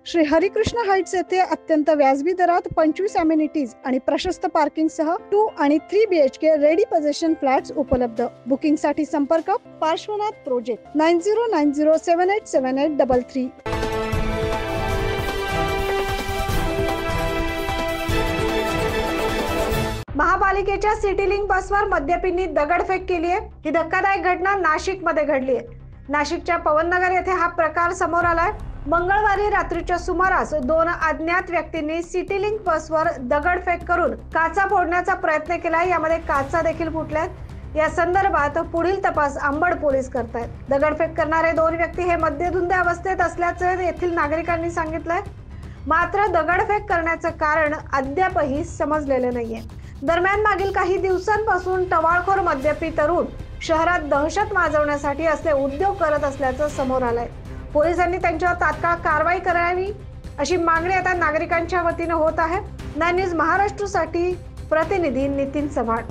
Shri Harikrishna Heights येथे अत्यंत व्याजबी दरात 25 अमेनिटीज आणि प्रशस्त पार्किंग सह 2 आणि 3 BHK रेडी पोझिशन फ्लॅट्स उपलब्ध। बुकिंग साठी संपर्क पार्श्वनाथ प्रोजेक्ट 9090787833। महापालिकेच्या सिटी लिंक बसवर मद्यपींनी दगडफेक केली आहे। ही धक्कादायक घटना नाशिक मध्ये घडली आहे। नाशिकच्या पवननगर येथे हा प्रकार समोर आलाय। मंगळवारी रात्रीच्या सुमारास 2 अज्ञात व्यक्तींनी सिटी लिंक बसवर दगडफेक करून काचा फोडण्याचा प्रयत्न केला। यामध्ये काचा देखील फुटल्यात। या संदर्भात पुढील तपास अंबड पोलीस करतायत। दगडफेक करणारे 2 व्यक्ती हे मद्यधुंद अवस्थेत असल्याचे येथील नागरिकांनी सांगितलंय। मात्र दगडफेक करण्याचं कारण अद्यापही समजलेलं नाहीये। दरम्यान मागील काही दिवसांपासून टवाळखोर मद्यपी तरुण शहरात दहशत माजवण्यासाठी असले उद्योग करत असल्याचं समोर आलंय। पोलिसांनी त्यांच्यावर तात्काळ कारवाई करावी अशी मागणी आता नागरिकांच्या वतीने होत आहे। 9 न्यूज महाराष्ट्रसाठी प्रतिनिधी नितीन चव्हाण।